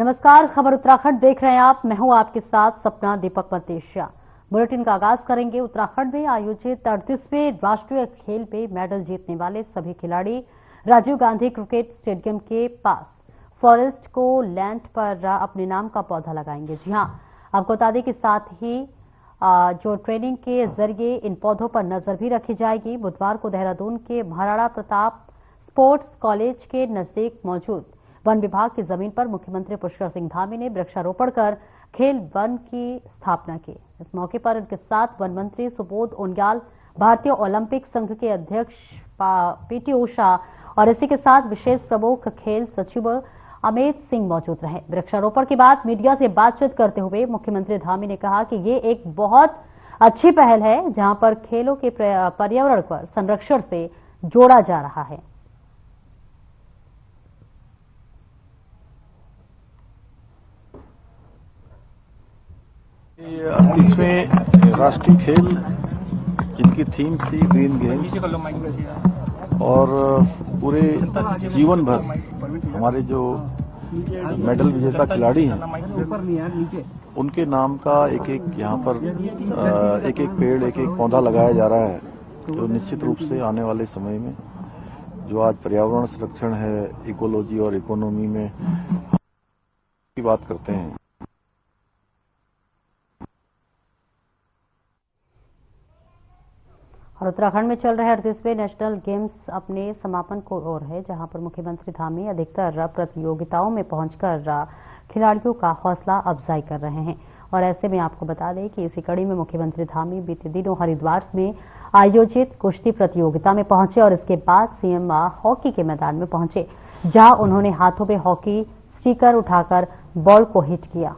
नमस्कार, खबर उत्तराखंड देख रहे हैं आप। मैं हूं आपके साथ सपना दीपक मतेशिया। बुलेटिन का आगाज करेंगे। उत्तराखंड में आयोजित 38वें राष्ट्रीय खेल में मेडल जीतने वाले सभी खिलाड़ी राजीव गांधी क्रिकेट स्टेडियम के पास फॉरेस्ट को लैंड पर अपने नाम का पौधा लगाएंगे। जी हां, आपको बता दें कि साथ ही जो ट्रेनिंग के जरिए इन पौधों पर नजर भी रखी जाएगी। बुधवार को देहरादून के महाराणा प्रताप स्पोर्ट्स कॉलेज के नजदीक मौजूद वन विभाग की जमीन पर मुख्यमंत्री पुष्कर सिंह धामी ने वृक्षारोपण कर खेल वन की स्थापना की। इस मौके पर उनके साथ वन मंत्री सुबोध उनियाल, भारतीय ओलंपिक संघ के अध्यक्ष पीटी उषा और इसी के साथ विशेष प्रमुख खेल सचिव अमित सिंह मौजूद रहे। वृक्षारोपण के बाद मीडिया से बातचीत करते हुए मुख्यमंत्री धामी ने कहा कि ये एक बहुत अच्छी पहल है, जहां पर खेलों के पर्यावरण पर संरक्षण से जोड़ा जा रहा है। 38वें राष्ट्रीय खेल, इनकी थीम थी ग्रीन गेम्स और पूरे जीवन भर हमारे जो मेडल विजेता खिलाड़ी हैं उनके नाम का एक एक यहाँ पर एक एक पेड़, एक एक पौधा लगाया जा रहा है, जो निश्चित रूप से आने वाले समय में जो आज पर्यावरण संरक्षण है, इकोलॉजी और इकोनॉमी में की बात करते हैं। और उत्तराखंड में चल रहे 38वें नेशनल गेम्स अपने समापन को ओर है, जहां पर मुख्यमंत्री धामी अधिकतर प्रतियोगिताओं में पहुंचकर खिलाड़ियों का हौसला अफजाई कर रहे हैं। और ऐसे में आपको बता दें कि इसी कड़ी में मुख्यमंत्री धामी बीते दिनों हरिद्वार में आयोजित कुश्ती प्रतियोगिता में पहुंचे और इसके बाद सीएम हॉकी के मैदान में पहुंचे, जहां उन्होंने हाथों में हॉकी स्टिकर उठाकर बॉल को हिट किया।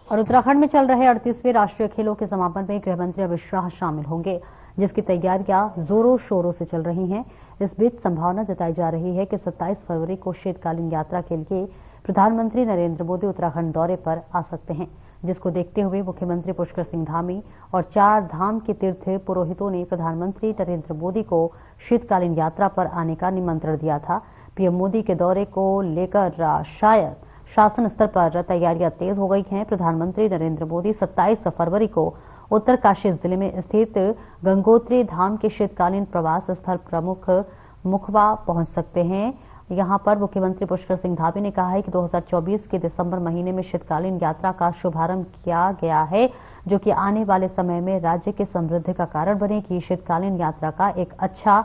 और उत्तराखंड में चल रहे 38वें राष्ट्रीय खेलों के समापन में गृहमंत्री अमित शाह शामिल होंगे, जिसकी तैयारियां जोरों शोरों से चल रही हैं। इस बीच संभावना जताई जा रही है कि 27 फरवरी को शीतकालीन यात्रा के लिए प्रधानमंत्री नरेंद्र मोदी उत्तराखंड दौरे पर आ सकते हैं, जिसको देखते हुए मुख्यमंत्री पुष्कर सिंह धामी और 4 धाम के तीर्थ पुरोहितों ने प्रधानमंत्री नरेंद्र मोदी को शीतकालीन यात्रा पर आने का निमंत्रण दिया था। पीएम मोदी के दौरे को लेकर शायद शासन स्तर पर तैयारियां तेज हो गई हैं। प्रधानमंत्री नरेंद्र मोदी 27 फरवरी को उत्तरकाशी जिले में स्थित गंगोत्री धाम के शीतकालीन प्रवास स्थल प्रमुख मुखबा पहुंच सकते हैं। यहां पर मुख्यमंत्री पुष्कर सिंह धामी ने कहा है कि 2024 के दिसंबर महीने में शीतकालीन यात्रा का शुभारंभ किया गया है, जो कि आने वाले समय में राज्य के समृद्धि का कारण बनेगी। शीतकालीन यात्रा का एक अच्छा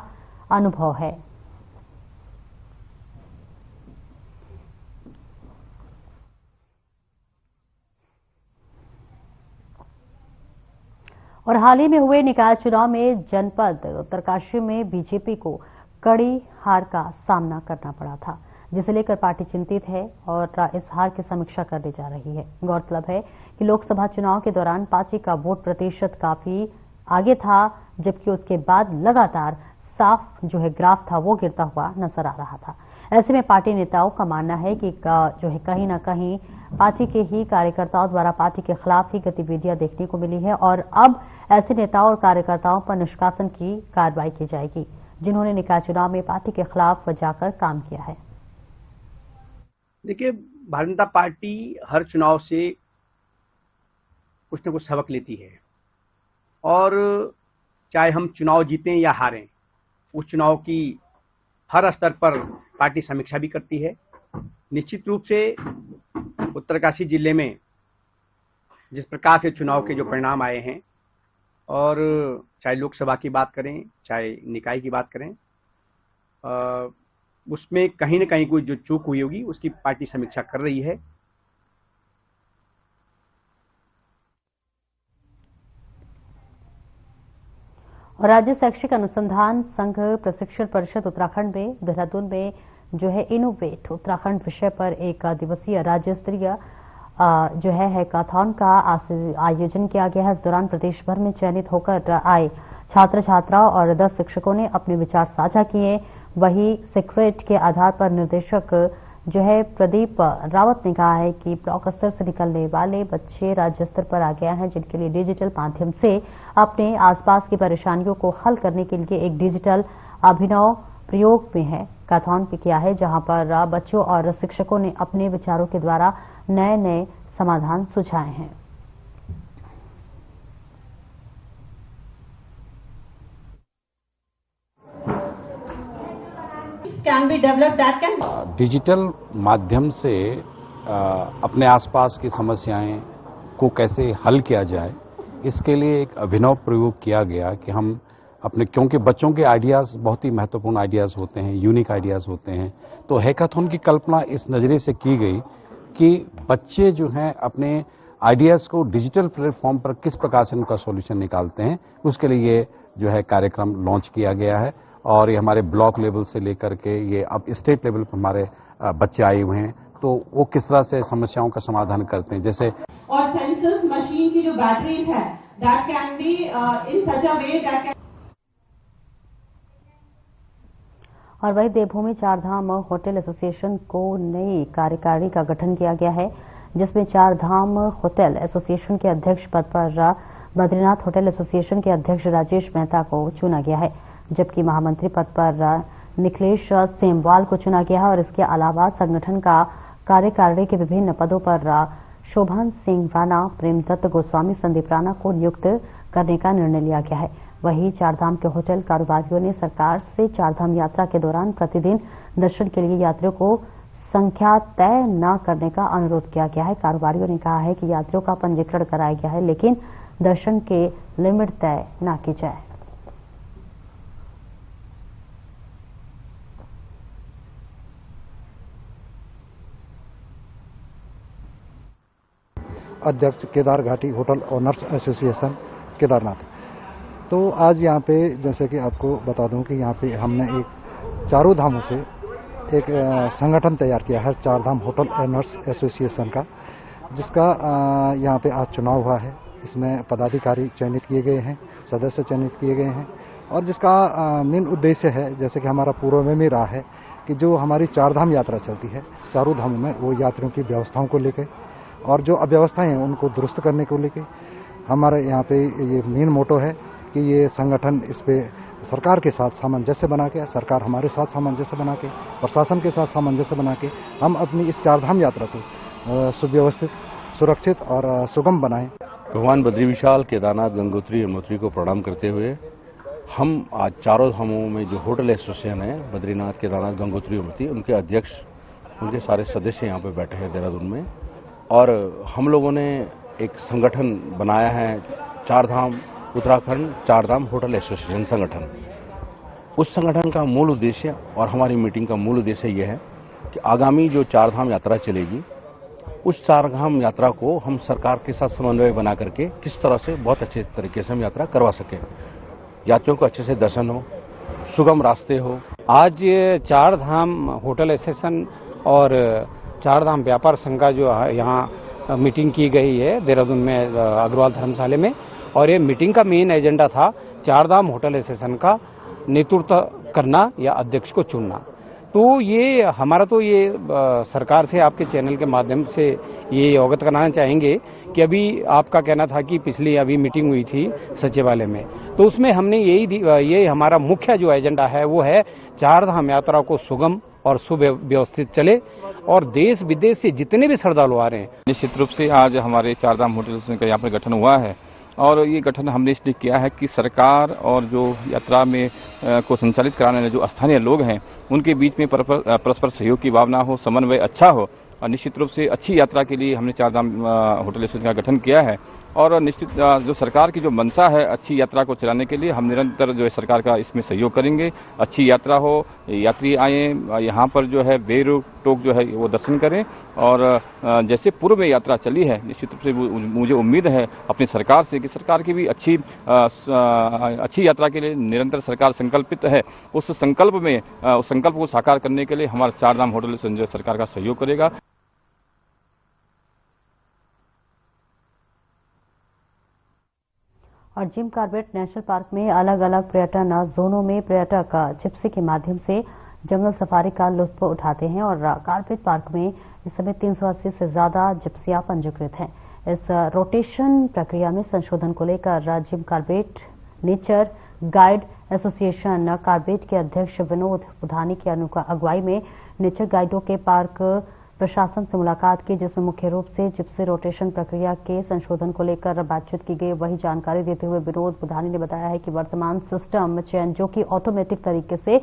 अनुभव है। और हाल ही में हुए निकाय चुनाव में जनपद उत्तरकाशी में बीजेपी को कड़ी हार का सामना करना पड़ा था, जिसे लेकर पार्टी चिंतित है और इस हार की समीक्षा करने जा रही है। गौरतलब है कि लोकसभा चुनाव के दौरान पार्टी का वोट प्रतिशत काफी आगे था, जबकि उसके बाद लगातार साफ जो है ग्राफ था वो गिरता हुआ नजर आ रहा था। ऐसे में पार्टी नेताओं का मानना है कि जो है कहीं ना कहीं पार्टी के ही कार्यकर्ताओं द्वारा पार्टी के खिलाफ ही गतिविधियां देखने को मिली है और अब ऐसे नेताओं और कार्यकर्ताओं पर निष्कासन की कार्रवाई की जाएगी, जिन्होंने निकाय चुनाव में पार्टी के खिलाफ जाकर काम किया है। देखिए, भारतीय जनता पार्टी हर चुनाव से कुछ न कुछ सबक लेती है और चाहे हम चुनाव जीतें या हारें, उस चुनाव की हर स्तर पर पार्टी समीक्षा भी करती है। निश्चित रूप से उत्तरकाशी जिले में जिस प्रकार से चुनाव के जो परिणाम आए हैं, और चाहे लोकसभा की बात करें चाहे निकाय की बात करें, उसमें कहीं न कहीं कोई जो चूक हुई होगी उसकी पार्टी समीक्षा कर रही है। और राज्य शैक्षिक अनुसंधान संघ प्रशिक्षण परिषद उत्तराखंड में देहरादून में जो है इनोवेट उत्तराखंड विषय पर एक दिवसीय राज्य स्तरीय जो है हैकाथॉन का आयोजन किया गया है। इस दौरान प्रदेश भर में चयनित होकर आए छात्र छात्राओं और 10 शिक्षकों ने अपने विचार साझा किए। वहीं सीक्रेट के आधार पर निर्देशक जो है प्रदीप रावत ने कहा है कि ब्लॉक स्तर से निकलने वाले बच्चे राज्य स्तर पर आ गए हैं, जिनके लिए डिजिटल माध्यम से अपने आसपास की परेशानियों को हल करने के लिए एक डिजिटल अभिनव प्रयोग में है कैथॉन पे किया है, जहां पर बच्चों और शिक्षकों ने अपने विचारों के द्वारा नए नए समाधान सुझाए हैं। Can be developed that can digital माध्यम से अपने आसपास की समस्याएं को कैसे हल किया जाए, इसके लिए एक अभिनव प्रयोग किया गया कि हम अपने, क्योंकि बच्चों के आइडियाज बहुत ही महत्वपूर्ण आइडियाज होते हैं, यूनिक आइडियाज होते हैं, तो हैकाथॉन की कल्पना इस नजरिए से की गई कि बच्चे जो हैं अपने आइडियाज को डिजिटल प्लेटफॉर्म पर किस प्रकार से उनका सॉल्यूशन निकालते हैं, उसके लिए ये जो है कार्यक्रम लॉन्च किया गया है। और ये हमारे ब्लॉक लेवल से लेकर के ये अब स्टेट लेवल पर हमारे बच्चे आए हुए हैं, तो वो किस तरह से समस्याओं का समाधान करते हैं। जैसे और सेंसर्स मशीन की जो बैटरी है that can be in such a way that can. और वही देवभूमि चारधाम होटल एसोसिएशन को नई कार्यकारिणी का गठन किया गया है, जिसमें चारधाम होटल एसोसिएशन के अध्यक्ष पद पर बद्रीनाथ होटल एसोसिएशन के अध्यक्ष राजेश मेहता को चुना गया है, जबकि महामंत्री पद पर निखिलेश सेमवाल को चुना गया है। और इसके अलावा संगठन का कार्यकारिणी के विभिन्न पदों पर शोभन सिंह राणा, प्रेमदत्त गोस्वामी, संदीप राणा को नियुक्त करने का निर्णय लिया गया है। वहीं चारधाम के होटल कारोबारियों ने सरकार से चारधाम यात्रा के दौरान प्रतिदिन दर्शन के लिए यात्रियों को संख्या तय न करने का अनुरोध किया गया है। कारोबारियों ने कहा है कि यात्रियों का पंजीकरण कराया गया है, लेकिन दर्शन के लिमिट तय न की जाए। अध्यक्ष केदार घाटी होटल ओनर्स एसोसिएशन केदारनाथ। तो आज यहाँ पे जैसे कि आपको बता दूं कि यहाँ पे हमने एक चारों धामों से एक संगठन तैयार किया है, चारधाम होटल ओनर्स एसोसिएशन का, जिसका यहाँ पे आज चुनाव हुआ है। इसमें पदाधिकारी चयनित किए गए हैं, सदस्य चयनित किए गए हैं, और जिसका मेन उद्देश्य है, जैसे कि हमारा पूर्व में भी रहा है, कि जो हमारी चारधाम यात्रा चलती है चारों धामों में, वो यात्रियों की व्यवस्थाओं को लेकर और जो अव्यवस्थाएं हैं उनको दुरुस्त करने को लेकर हमारे यहाँ पे ये मेन मोटो है कि ये संगठन इस पे सरकार के साथ सामंजस्य बना के, सरकार हमारे साथ सामंजस्य बना के, प्रशासन के साथ सामंजस्य बना के हम अपनी इस चारधाम यात्रा को सुव्यवस्थित, सुरक्षित और सुगम बनाएं। भगवान बद्री विशाल, केदारनाथ, गंगोत्री, यमुनोत्री को प्रणाम करते हुए हम आज चारों धामों में जो होटल एसोसिएशन है, बद्रीनाथ, केदारनाथ, गंगोत्री, यमुनोत्री, उनके अध्यक्ष, उनके सारे सदस्य यहाँ पे बैठे हैं देहरादून में। और हम लोगों ने एक संगठन बनाया है, चारधाम उत्तराखंड चारधाम होटल एसोसिएशन संगठन। उस संगठन का मूल उद्देश्य और हमारी मीटिंग का मूल उद्देश्य यह है कि आगामी जो चारधाम यात्रा चलेगी, उस चारधाम यात्रा को हम सरकार के साथ समन्वय बना करके किस तरह से बहुत अच्छे तरीके से हम यात्रा करवा सकें, यात्रियों को अच्छे से दर्शन हो, सुगम रास्ते हो। आज चारधाम होटल एसोसिएशन और चारधाम व्यापार संघ का जो यहाँ मीटिंग की गई है देहरादून में अग्रवाल धर्मशाला में, और ये मीटिंग का मेन एजेंडा था चारधाम होटल एसोसिएशन का नेतृत्व करना या अध्यक्ष को चुनना। तो ये हमारा तो ये सरकार से आपके चैनल के माध्यम से ये अवगत कराना चाहेंगे कि अभी आपका कहना था कि पिछली अभी मीटिंग हुई थी सचिवालय में, तो उसमें हमने ये हमारा मुख्य जो एजेंडा है वो है चारधाम यात्रा को सुगम और सुव्यवस्थित चले, और देश विदेश से जितने भी श्रद्धालु आ रहे हैं। निश्चित रूप से आज हमारे चारधाम होटल का यहाँ पर गठन हुआ है, और ये गठन हमने इसलिए किया है कि सरकार और जो यात्रा में को संचालित कराने वाले जो स्थानीय लोग हैं उनके बीच में परस्पर सहयोग की भावना हो, समन्वय अच्छा हो, और निश्चित रूप से अच्छी यात्रा के लिए हमने चारधाम होटल एसोसिएशन का गठन किया है। और निश्चित जो सरकार की जो मंशा है अच्छी यात्रा को चलाने के लिए हम निरंतर जो है सरकार का इसमें सहयोग करेंगे। अच्छी यात्रा हो, यात्री आए यहाँ पर जो है बेरोक टोक जो है वो दर्शन करें, और जैसे पूर्व में यात्रा चली है निश्चित रूप से मुझे उम्मीद है अपनी सरकार से कि सरकार की भी अच्छी यात्रा के लिए निरंतर सरकार संकल्पित है। उस संकल्प को साकार करने के लिए हमारा चारधाम होटल एसोसिएशन सरकार का सहयोग करेगा। और जिम कॉर्बेट नेशनल पार्क में अलग अलग पर्यटन जोनों में पर्यटक जिप्सी के माध्यम से जंगल सफारी का लुत्फ उठाते हैं और कारपेट पार्क में इस समय 380 से ज्यादा जिप्सियां पंजीकृत हैं। इस रोटेशन प्रक्रिया में संशोधन को लेकर राज्य carpet nature guide association carpet के अध्यक्ष विनोद बुधानी की अगुवाई में नेचर गाइडों के पार्क प्रशासन से मुलाकात की, जिसमें मुख्य रूप से जिप्सी रोटेशन प्रक्रिया के संशोधन को लेकर बातचीत की गई। वही जानकारी देते हुए विनोद बुधानी ने बताया है कि वर्तमान सिस्टम चयन जो कि ऑटोमेटिक तरीके से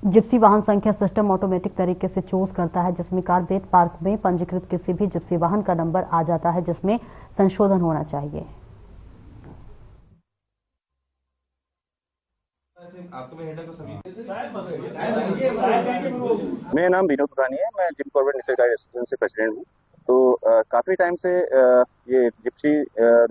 जिप्सी वाहन संख्या सिस्टम ऑटोमेटिक तरीके से चूज करता है, जिसमें कारपेट पार्क में पंजीकृत किसी भी जिप्सी वाहन का नंबर आ जाता है, जिसमें संशोधन होना चाहिए। मेरा नाम विनोद बुधानी है। मैं Jim Corbett nature guide association से प्रेसिडेंट हूँ। तो काफी टाइम से ये जिप्सी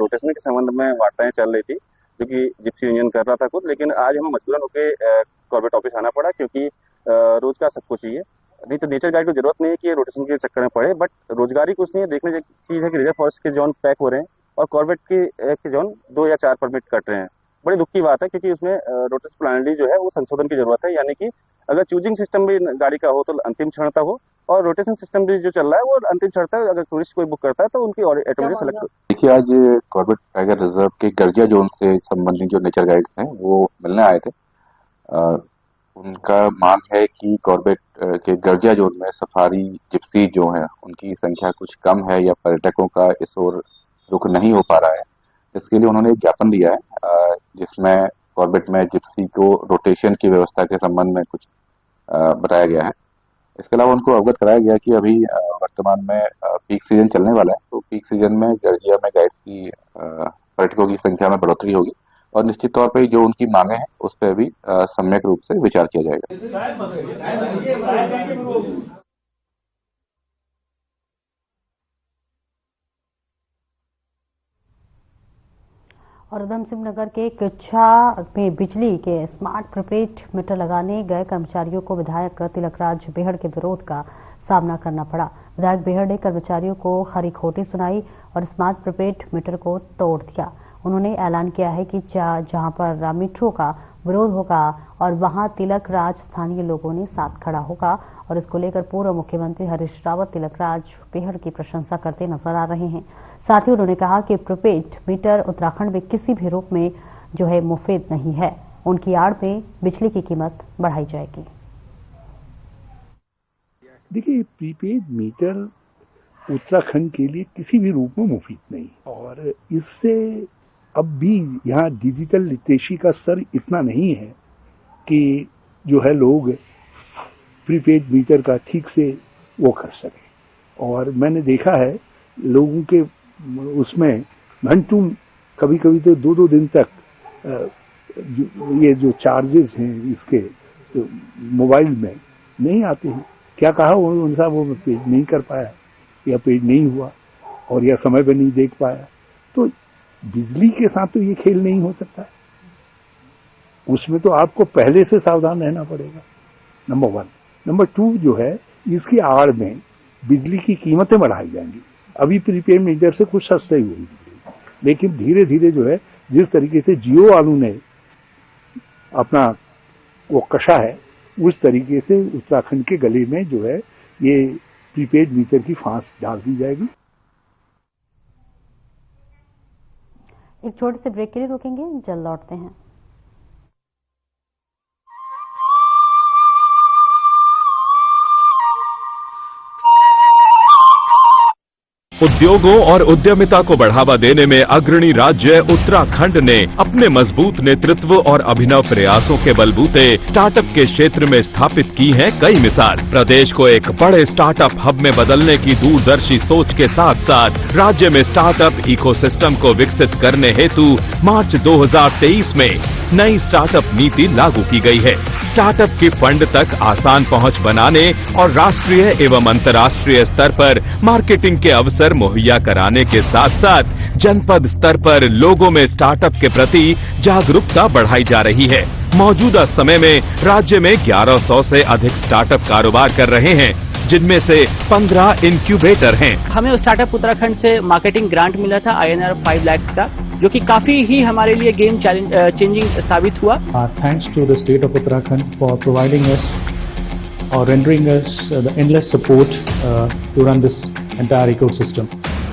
रोटेशन के संबंध में वार्ताएं चल रही थी, क्योंकि जिप्सी यूनियन कर रहा था खुद, लेकिन आज हमें मजबूरन होकर कॉर्बेट ऑफिस आना पड़ा, क्योंकि रोजगार सबको चाहिए। नहीं तो नेचर गाइड को जरूरत नहीं है कि ये रोटेशन के चक्कर में पड़े, बट रोजगारी कुछ नहीं है। देखने की चीज है कि रिजर्व फॉरेस्ट के जोन पैक हो रहे हैं और कॉर्बेट के जोन 2 या 4 परमिट कट रहे हैं। बड़ी दुख की बात है, क्योंकि उसमें रोटेशन प्लानिटी जो है वो संशोधन की जरूरत है। यानी कि अगर चूजिंग सिस्टम भी गाड़ी का हो तो अंतिम क्षणता हो, और रोटेशन सिस्टम भी जो चल रहा है वो अंतिम क्षणता, अगर टूरिस्ट कोई बुक करता है तो उनकी ऑटोमेटिक सेलेक्ट हो। देखिए, आज कॉर्बेट टाइगर रिजर्व के गर्जिया जोन से संबंधित जो नेचर गाइड्स हैं वो मिलने आए थे। उनका मान है कि कॉर्बेट के गर्जिया जोन में सफारी जिप्सी जो है उनकी संख्या कुछ कम है, या पर्यटकों का इस ओर रुख नहीं हो पा रहा है। इसके लिए उन्होंने एक ज्ञापन दिया है, जिसमें कॉर्बेट में जिप्सी को रोटेशन की व्यवस्था के संबंध में कुछ बताया गया है। इसके अलावा उनको अवगत कराया गया कि अभी वर्तमान में पीक सीजन चलने वाला है, तो पीक सीजन में गर्जिया में गाइड्स की पर्यटकों की संख्या में बढ़ोतरी होगी, और निश्चित तौर पर जो उनकी मांगे हैं उस पर भी सम्यक रूप से विचार किया जाएगा। और उधम सिंह नगर के किच्छा में बिजली के स्मार्ट प्रीपेड मीटर लगाने गए कर्मचारियों को विधायक तिलकराज बेहड़ के विरोध का सामना करना पड़ा। विधायक बेहड़ ने कर्मचारियों को खरी खोटी सुनाई और स्मार्ट प्रीपेड मीटर को तोड़ दिया। उन्होंने ऐलान किया है कि जहां पर मीटरों का विरोध होगा और वहां तिलकराज स्थानीय लोगों ने साथ खड़ा होगा, और इसको लेकर पूर्व मुख्यमंत्री हरीश रावत तिलकराज बेहड़ की प्रशंसा करते नजर आ रहे हैं। साथ ही उन्होंने कहा कि प्रीपेड मीटर उत्तराखंड में किसी भी रूप में जो है मुफीद नहीं है, उनकी आड़ में बिजली की कीमत बढ़ाई जाएगी। देखिए, प्रीपेड मीटर उत्तराखंड के लिए किसी भी रूप में मुफीद नहीं, और इससे अब भी यहाँ डिजिटल लिटरेसी का स्तर इतना नहीं है कि जो है लोग प्रीपेड मीटर का ठीक से वो कर सके। और मैंने देखा है लोगों के उसमें घंटों, कभी कभी तो 2-2 दिन तक ये जो चार्जेस हैं इसके मोबाइल में नहीं आते हैं। क्या कहा उनसा वो पेड नहीं कर पाया, या पेड नहीं हुआ, और या समय पर नहीं देख पाया। तो बिजली के साथ तो ये खेल नहीं हो सकता, उसमें तो आपको पहले से सावधान रहना पड़ेगा, नंबर 1। नंबर 2 जो है, इसकी आड़ में बिजली की कीमतें बढ़ाई जाएंगी। अभी प्रीपेड मीटर से कुछ सस्ते ही हुई, लेकिन धीरे धीरे जो है जिस तरीके से जियो वालों ने अपना वो कशा है, उस तरीके से उत्तराखंड के गले में जो है ये प्रीपेड मीटर की फांस डाल दी जाएगी। एक छोटे से ब्रेक के लिए रुकेंगे, जल्द लौटते हैं। उद्योगों और उद्यमिता को बढ़ावा देने में अग्रणी राज्य उत्तराखंड ने अपने मजबूत नेतृत्व और अभिनव प्रयासों के बलबूते स्टार्टअप के क्षेत्र में स्थापित की हैं कई मिसाल। प्रदेश को एक बड़े स्टार्टअप हब में बदलने की दूरदर्शी सोच के साथ साथ राज्य में स्टार्टअप इकोसिस्टम को विकसित करने हेतु मार्च 2023 में नई स्टार्टअप नीति लागू की गई है। स्टार्टअप की फंड तक आसान पहुंच बनाने और राष्ट्रीय एवं अंतर्राष्ट्रीय स्तर पर मार्केटिंग के अवसर मुहैया कराने के साथ साथ जनपद स्तर पर लोगों में स्टार्टअप के प्रति जागरूकता बढ़ाई जा रही है। मौजूदा समय में राज्य में 1100 से अधिक स्टार्टअप कारोबार कर रहे हैं, जिनमें से 15 इंक्यूबेटर हैं। हमें स्टार्टअप उत्तराखंड से मार्केटिंग ग्रांट मिला था INR 5 लाख का, जो कि काफी ही हमारे लिए गेम चेंजिंग साबित हुआ। Thanks to the state of Uttarakhand for providing us or rendering us the endless support to run this entire ecosystem.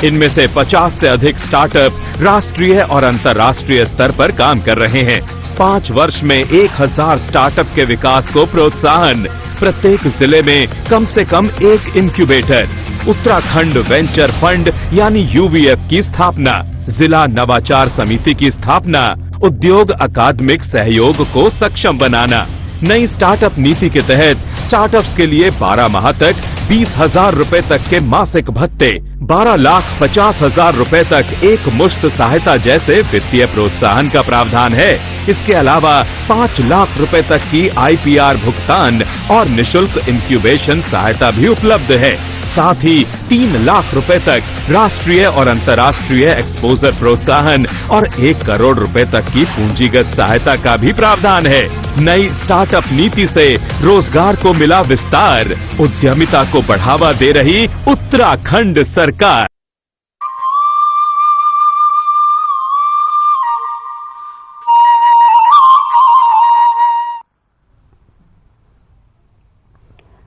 इनमें से 50 से अधिक स्टार्टअप राष्ट्रीय और अंतर्राष्ट्रीय स्तर पर काम कर रहे हैं। 5 वर्ष में 1000 स्टार्टअप के विकास को प्रोत्साहन, प्रत्येक जिले में कम से कम एक इंक्यूबेटर, उत्तराखंड वेंचर फंड यानी यूवीएफ की स्थापना, जिला नवाचार समिति की स्थापना, उद्योग अकादमिक सहयोग को सक्षम बनाना। नई स्टार्टअप नीति के तहत स्टार्टअप्स के लिए 12 माह तक 20,000 रुपए तक के मासिक भत्ते, 12,50,000 रुपए तक एक मुश्त सहायता जैसे वित्तीय प्रोत्साहन का प्रावधान है। इसके अलावा 5 लाख रुपए तक की आईपीआर भुगतान और निशुल्क इंक्यूबेशन सहायता भी उपलब्ध है। साथ ही 3 लाख रुपए तक राष्ट्रीय और अंतर्राष्ट्रीय एक्सपोजर प्रोत्साहन और 1 करोड़ रुपए तक की पूंजीगत सहायता का भी प्रावधान है। नई स्टार्टअप नीति से रोजगार को मिला विस्तार, उद्यमिता को बढ़ावा दे रही उत्तराखंड सरकार।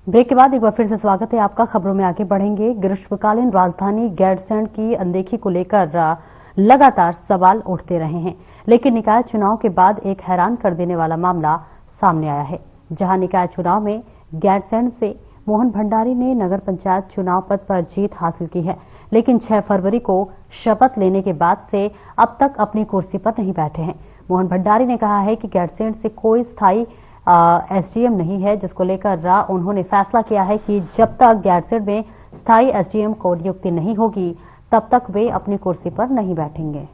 ब्रेक के बाद एक बार फिर से स्वागत है आपका। खबरों में आगे बढ़ेंगे। ग्रीष्मकालीन राजधानी गैरसैंण की अनदेखी को लेकर लगातार सवाल उठते रहे हैं, लेकिन निकाय चुनाव के बाद एक हैरान कर देने वाला मामला सामने आया है, जहां निकाय चुनाव में गैरसैंण से मोहन भंडारी ने नगर पंचायत चुनाव पद पर जीत हासिल की है, लेकिन 6 फरवरी को शपथ लेने के बाद से अब तक अपनी कुर्सी पर नहीं बैठे हैं। मोहन भंडारी ने कहा है कि गैरसैंण से कोई स्थायी एसडीएम नहीं है, जिसको लेकर उन्होंने फैसला किया है कि जब तक गैरसैंण में स्थायी एसडीएम को नियुक्ति नहीं होगी तब तक वे अपनी कुर्सी पर नहीं बैठेंगे।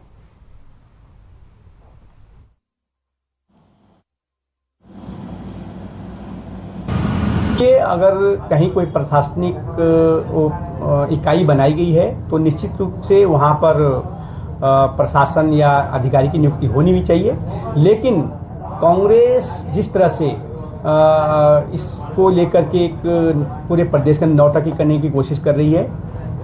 कि अगर कहीं कोई प्रशासनिक इकाई बनाई गई है तो निश्चित रूप से वहां पर प्रशासन या अधिकारी की नियुक्ति होनी भी चाहिए, लेकिन कांग्रेस जिस तरह से इसको लेकर के एक पूरे प्रदेश का नौटंकी करने की कोशिश कर रही है,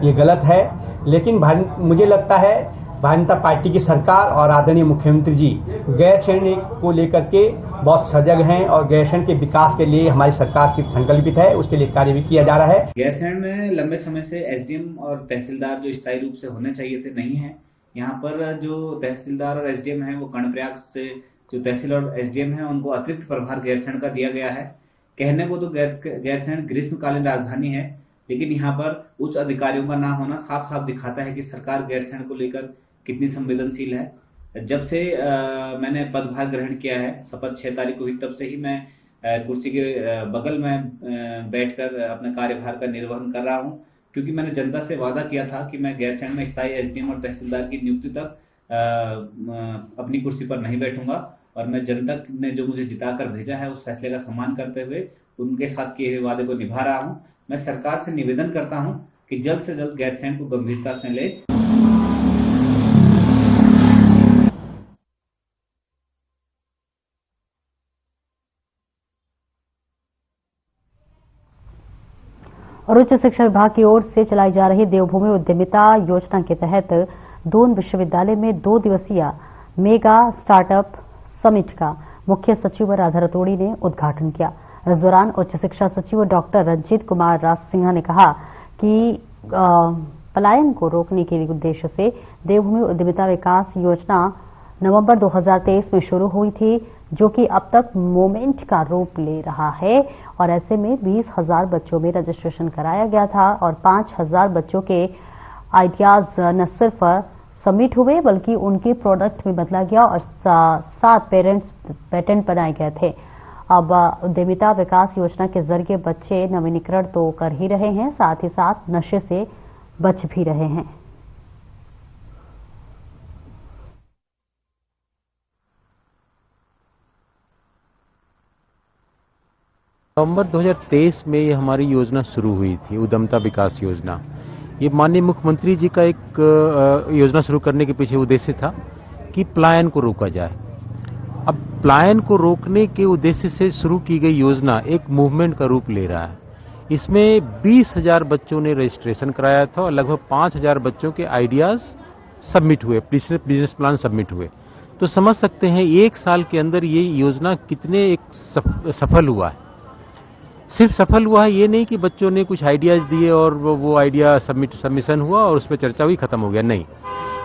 ये गलत है। लेकिन मुझे लगता है भारतीय जनता पार्टी की सरकार और आदरणीय मुख्यमंत्री जी गैरसैंण को लेकर के बहुत सजग हैं और गैरसैंण के विकास के लिए हमारी सरकार की संकल्पित है, उसके लिए कार्य भी किया जा रहा है। गैरसैंण में लंबे समय से एसडीएम और तहसीलदार जो स्थायी रूप से होने चाहिए थे नहीं है। यहाँ पर जो तहसीलदार और एसडीएम है वो कर्णप्रयाग से जो तहसील और एसडीएम है उनको अतिरिक्त प्रभार गैरसैंण का दिया गया है। कहने को तो गैरसैंण ग्रीष्मकालीन राजधानी है, लेकिन यहाँ पर उच्च अधिकारियों का ना होना साफ साफ दिखाता है कि सरकार गैरसैंण को लेकर कितनी संवेदनशील है। जब से मैंने पदभार ग्रहण किया है, शपथ 6 तारीख को हुई, तब से ही मैं कुर्सी के बगल में बैठकर अपने कार्यभार का निर्वहन कर रहा हूँ, क्योंकि मैंने जनता से वादा किया था कि मैं गैरसैंण में स्थायी एसडीएम और तहसीलदार की नियुक्ति तक अपनी कुर्सी पर नहीं बैठूंगा, और मैं जनता ने जो मुझे जिताकर भेजा है उस फैसले का सम्मान करते हुए उनके साथ किए हुए वादे को निभा रहा हूं। मैं सरकार से निवेदन करता हूं कि जल्द से जल्द गैरसैंण को गंभीरता से ले। और उच्च शिक्षा विभाग की ओर से चलाई जा रही देवभूमि उद्यमिता योजना के तहत दून विश्वविद्यालय में 2 दिवसीय मेगा स्टार्टअप समिट का मुख्य सचिव राधा रतोड़ी ने उद्घाटन किया। इस दौरान उच्च शिक्षा सचिव डॉक्टर रंजीत कुमार राजसिंह ने कहा कि पलायन को रोकने के उद्देश्य से देवभूमि उद्यमिता विकास योजना नवंबर 2023 में शुरू हुई थी, जो कि अब तक मोमेंट का रूप ले रहा है, और ऐसे में 20,000 बच्चों में रजिस्ट्रेशन कराया गया था और 5,000 बच्चों के आइडियाज न सिर्फ सबमिट हुए बल्कि उनके प्रोडक्ट में बदला गया और 7 पेटेंट बनाए गए थे। अब उद्यमिता विकास योजना के जरिए बच्चे नवीनीकरण तो कर ही रहे हैं, साथ ही साथ नशे से बच भी रहे हैं। नवंबर 2023 में ये हमारी योजना शुरू हुई थी, उद्यमिता विकास योजना। ये माननीय मुख्यमंत्री जी का एक योजना शुरू करने के पीछे उद्देश्य था कि पलायन को रोका जाए। अब पलायन को रोकने के उद्देश्य से शुरू की गई योजना एक मूवमेंट का रूप ले रहा है। इसमें 20,000 बच्चों ने रजिस्ट्रेशन कराया था और लगभग 5,000 बच्चों के आइडियाज सबमिट हुए, बिजनेस प्लान सबमिट हुए। तो समझ सकते हैं 1 साल के अंदर ये योजना कितने एक सफल हुआ है। सिर्फ सफल हुआ है ये नहीं कि बच्चों ने कुछ आइडियाज दिए और वो आइडिया सबमिशन हुआ और उस पर चर्चा हुई, खत्म हो गया, नहीं।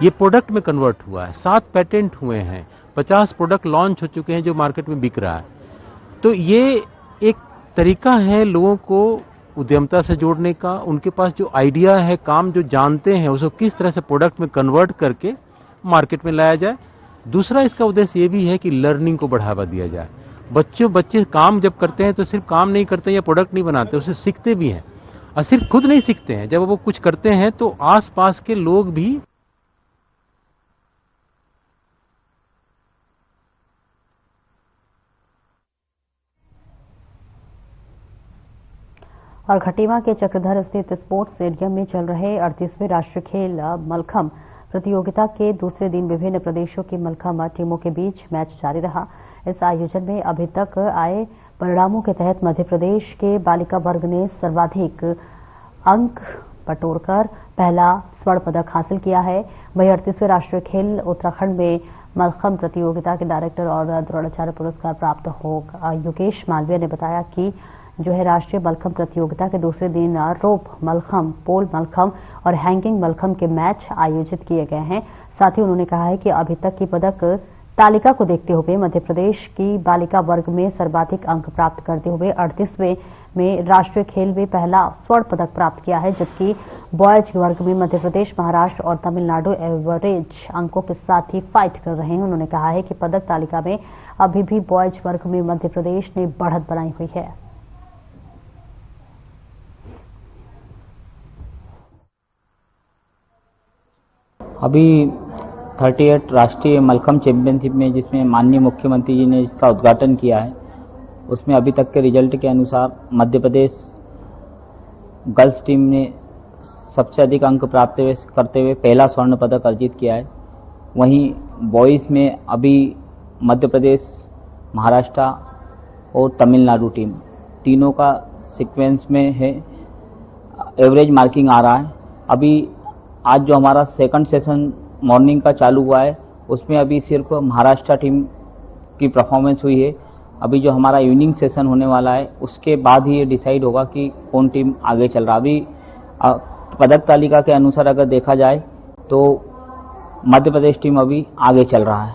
ये प्रोडक्ट में कन्वर्ट हुआ है। 7 पेटेंट हुए हैं, 50 प्रोडक्ट लॉन्च हो चुके हैं जो मार्केट में बिक रहा है। तो ये एक तरीका है लोगों को उद्यमता से जोड़ने का, उनके पास जो आइडिया है, काम जो जानते हैं, उसको किस तरह से प्रोडक्ट में कन्वर्ट करके मार्केट में लाया जाए। दूसरा इसका उद्देश्य ये भी है कि लर्निंग को बढ़ावा दिया जाए। बच्चे काम जब करते हैं तो सिर्फ काम नहीं करते या प्रोडक्ट नहीं बनाते, उससे सीखते भी हैं। और सिर्फ खुद नहीं सीखते हैं, जब वो कुछ करते हैं तो आसपास के लोग भी और खटीमा के चक्रधर स्थित स्पोर्ट्स स्टेडियम में चल रहे 38वें राष्ट्रीय खेल मलखम प्रतियोगिता के दूसरे दिन विभिन्न प्रदेशों की मलखम टीमों के बीच मैच जारी रहा। इस आयोजन में अभी तक आए परिणामों के तहत मध्य प्रदेश के बालिका वर्ग ने सर्वाधिक अंक बटोरकर पहला स्वर्ण पदक हासिल किया है। वहीं 38वें राष्ट्रीय खेल उत्तराखंड में मलखम प्रतियोगिता के डायरेक्टर और द्रोणाचार्य पुरस्कार प्राप्त हो योगेश मालवीय ने बताया कि जो है राष्ट्रीय मलखम प्रतियोगिता के दूसरे दिन रोप मलखम, पोल मलखम और हैंगिंग मलखम के मैच आयोजित किए गए हैं। साथ ही उन्होंने कहा है कि अभी तक की पदक तालिका को देखते हुए मध्य प्रदेश की बालिका वर्ग में सर्वाधिक अंक प्राप्त करते हुए 38वें में राष्ट्रीय खेल में पहला स्वर्ण पदक प्राप्त किया है, जबकि बॉयज वर्ग में मध्य प्रदेश, महाराष्ट्र और तमिलनाडु एवरेज अंकों के साथ ही फाइट कर रहे हैं। उन्होंने कहा है कि पदक तालिका में अभी भी बॉयज वर्ग में मध्य प्रदेश ने बढ़त बनाई हुई है। अभी 38 राष्ट्रीय मलखम चैंपियनशिप में जिसमें माननीय मुख्यमंत्री जी ने इसका उद्घाटन किया है, उसमें अभी तक के रिजल्ट के अनुसार मध्य प्रदेश गर्ल्स टीम ने सबसे अधिक अंक प्राप्त करते हुए पहला स्वर्ण पदक अर्जित किया है। वहीं बॉयज़ में अभी मध्य प्रदेश, महाराष्ट्र और तमिलनाडु टीम तीनों का सीक्वेंस में है, एवरेज मार्किंग आ रहा है। अभी आज जो हमारा सेकंड सेशन मॉर्निंग का चालू हुआ है उसमें अभी सिर्फ महाराष्ट्र टीम की परफॉर्मेंस हुई है। अभी जो हमारा इवनिंग सेशन होने वाला है उसके बाद ही ये डिसाइड होगा कि कौन टीम आगे चल रहा। अभी पदक तालिका के अनुसार अगर देखा जाए तो मध्य प्रदेश टीम अभी आगे चल रहा है।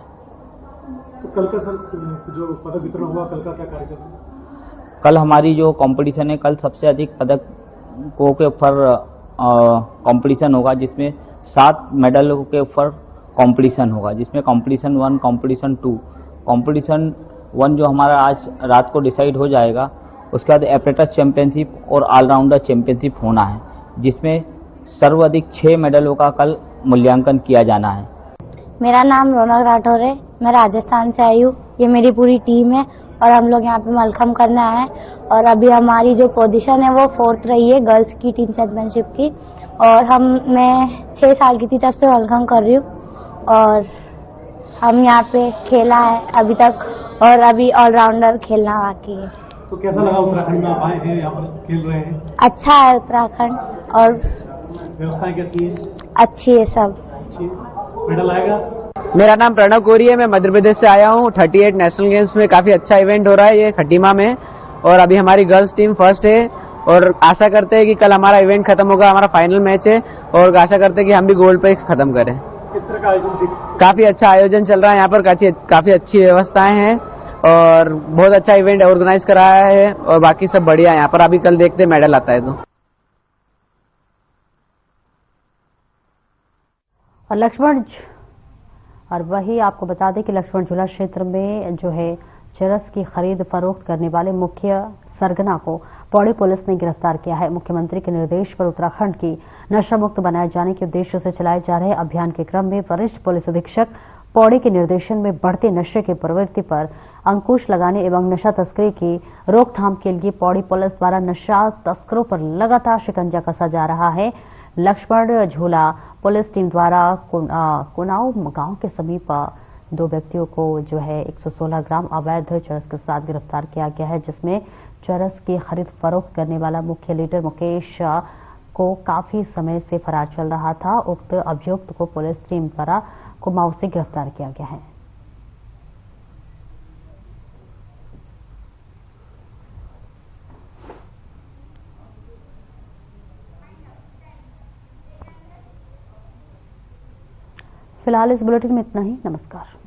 तो कल का जो पदक वितरण हुआ, कल का क्या कार्यक्रम है? कल हमारी जो कंपटीशन है, कल सबसे अधिक पदकों के ऊपर कंपटीशन होगा, जिसमें 7 मेडलों के ऊपर कंपटीशन होगा, जिसमें कंपटीशन 1, कंपटीशन 2, कंपटीशन 1 जो हमारा आज रात को डिसाइड हो जाएगा। उसके बाद एपरेटस चैंपियनशिप और ऑलराउंडर चैंपियनशिप होना है, जिसमें सर्वाधिक 6 मेडलों का कल मूल्यांकन किया जाना है। मेरा नाम रौनक राठौर है, मैं राजस्थान से आई हूँ। ये मेरी पूरी टीम है और हम लोग यहाँ पे मलखम करने आए हैं। और अभी हमारी जो पोजीशन है वो 4th रही है गर्ल्स की टीम चैंपियनशिप की। और मैं 6 साल की थी तब से मलखम कर रही हूँ और हम यहाँ पे खेला है अभी तक और अभी ऑलराउंडर खेलना बाकी है। तो कैसा लगा उत्तराखंड में आप आए हैं, यहाँ पर खेल रहे हैं? अच्छा है उत्तराखंड। और व्यवस्थाएं कैसी है? अच्छी है सब। अच्छी है। मेडल आएगा? मेरा नाम प्रणव कोरी है, मैं मध्य प्रदेश से आया हूँ। 38 नेशनल गेम्स में काफी अच्छा इवेंट हो रहा है ये खटीमा में, और अभी हमारी गर्ल्स टीम फर्स्ट है और आशा करते हैं कि कल हमारा इवेंट खत्म होगा, हमारा फाइनल मैच है और आशा करते हैं कि हम भी गोल्ड पे खत्म करें। किस तरह का आयोजन थी? काफी अच्छा आयोजन चल रहा है यहाँ पर, काफी अच्छी व्यवस्थाएं हैं और बहुत अच्छा इवेंट ऑर्गेनाइज कराया है और बाकी सब बढ़िया है यहाँ पर। अभी कल देखते मेडल आता है तो। और वही आपको बता दें कि लक्ष्मण झूला क्षेत्र में जो है चरस की खरीद फरोख्त करने वाले मुख्य सरगना को पौड़ी पुलिस ने गिरफ्तार किया है। मुख्यमंत्री के निर्देश पर उत्तराखंड की नशा मुक्त बनाए जाने के उद्देश्य से चलाए जा रहे अभियान के क्रम में वरिष्ठ पुलिस अधीक्षक पौड़ी के निर्देशन में बढ़ते नशे की प्रवृत्ति पर अंकुश लगाने एवं नशा तस्करी की रोकथाम के लिए पौड़ी पुलिस द्वारा नशा तस्करों पर लगातार शिकंजा कसा जा रहा है। लक्ष्मण झूला पुलिस टीम द्वारा कुनाव गांव के समीप 2 व्यक्तियों को जो है 116 ग्राम अवैध चरस के साथ गिरफ्तार किया गया है, जिसमें चरस की खरीद फरोख्त करने वाला मुख्य लीडर मुकेश को काफी समय से फरार चल रहा था। उक्त अभियुक्त को पुलिस टीम द्वारा कुमाऊं से गिरफ्तार किया गया है। फिलहाल इस बुलेटिन में इतना ही। नमस्कार।